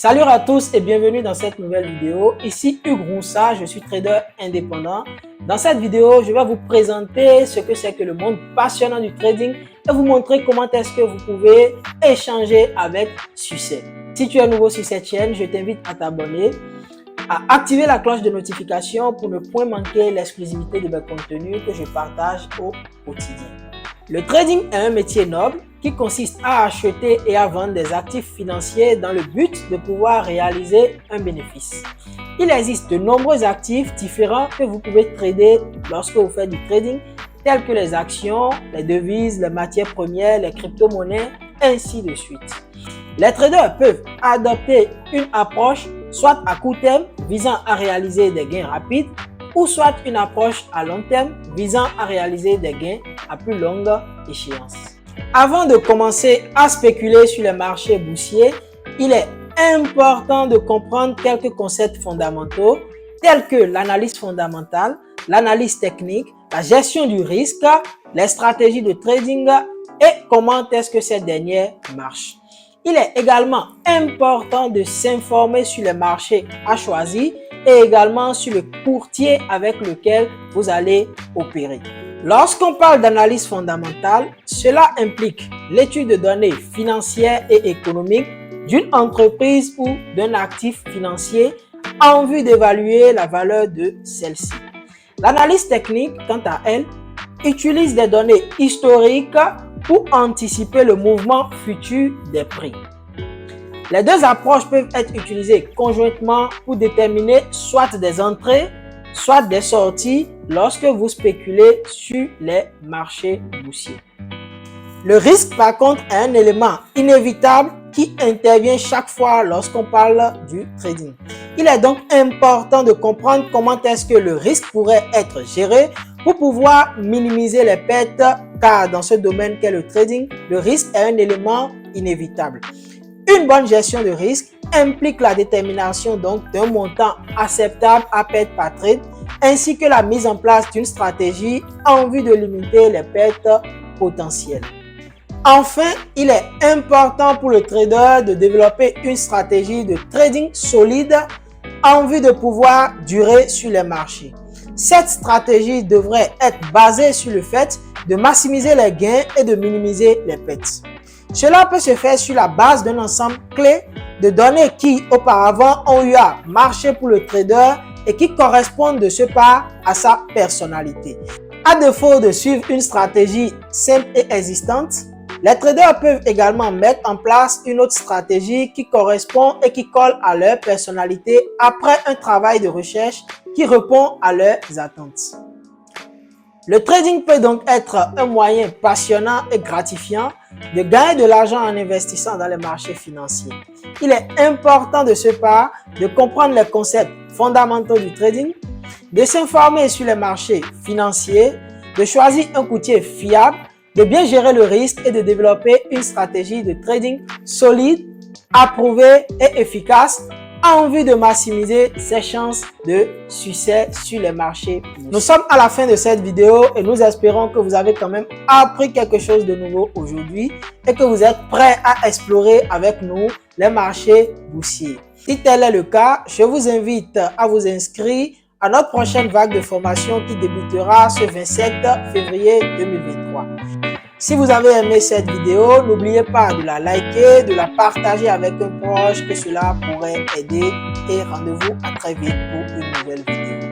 Salut à tous et bienvenue dans cette nouvelle vidéo. Ici Hugues Roussa, je suis trader indépendant. Dans cette vidéo, je vais vous présenter ce que c'est que le monde passionnant du trading et vous montrer comment est-ce que vous pouvez échanger avec succès. Si tu es nouveau sur cette chaîne, je t'invite à t'abonner, à activer la cloche de notification pour ne point manquer l'exclusivité de mes contenus que je partage au quotidien. Le trading est un métier noble qui consiste à acheter et à vendre des actifs financiers dans le but de pouvoir réaliser un bénéfice. Il existe de nombreux actifs différents que vous pouvez trader lorsque vous faites du trading, tels que les actions, les devises, les matières premières, les crypto-monnaies, ainsi de suite. Les traders peuvent adopter une approche soit à court terme visant à réaliser des gains rapides ou soit une approche à long terme visant à réaliser des gains à plus longue échéance. Avant de commencer à spéculer sur les marchés boursiers, il est important de comprendre quelques concepts fondamentaux tels que l'analyse fondamentale, l'analyse technique, la gestion du risque, les stratégies de trading et comment est-ce que ces dernières marchent. Il est également important de s'informer sur les marchés à choisir et également sur le courtier avec lequel vous allez opérer. Lorsqu'on parle d'analyse fondamentale, cela implique l'étude de données financières et économiques d'une entreprise ou d'un actif financier en vue d'évaluer la valeur de celle-ci. L'analyse technique, quant à elle, utilise des données historiques pour anticiper le mouvement futur des prix. Les deux approches peuvent être utilisées conjointement pour déterminer soit des entrées, soit des sorties lorsque vous spéculez sur les marchés boursiers. Le risque, par contre, est un élément inévitable qui intervient chaque fois lorsqu'on parle du trading. Il est donc important de comprendre comment est-ce que le risque pourrait être géré pour pouvoir minimiser les pertes, car dans ce domaine qu'est le trading, le risque est un élément inévitable. Une bonne gestion de risque implique la détermination donc d'un montant acceptable à perdre par trade, ainsi que la mise en place d'une stratégie en vue de limiter les pertes potentielles. Enfin, il est important pour le trader de développer une stratégie de trading solide en vue de pouvoir durer sur les marchés. Cette stratégie devrait être basée sur le fait de maximiser les gains et de minimiser les pertes. Cela peut se faire sur la base d'un ensemble clé de données qui auparavant ont eu à marcher pour le trader et qui correspondent de ce pas à sa personnalité. À défaut de suivre une stratégie simple et existante, les traders peuvent également mettre en place une autre stratégie qui correspond et qui colle à leur personnalité après un travail de recherche qui répond à leurs attentes. Le trading peut donc être un moyen passionnant et gratifiant de gagner de l'argent en investissant dans les marchés financiers. Il est important de ce pas de comprendre les concepts fondamentaux du trading, de s'informer sur les marchés financiers, de choisir un courtier fiable, de bien gérer le risque et de développer une stratégie de trading solide, approuvée et efficace en vue de maximiser ses chances de succès sur les marchés. Nous sommes à la fin de cette vidéo et nous espérons que vous avez quand même appris quelque chose de nouveau aujourd'hui et que vous êtes prêts à explorer avec nous les marchés boursiers. Si tel est le cas, je vous invite à vous inscrire à notre prochaine vague de formation qui débutera ce 27 février 2023. Si vous avez aimé cette vidéo, n'oubliez pas de la liker, de la partager avec un proche que cela pourrait aider et rendez-vous à très vite pour une nouvelle vidéo.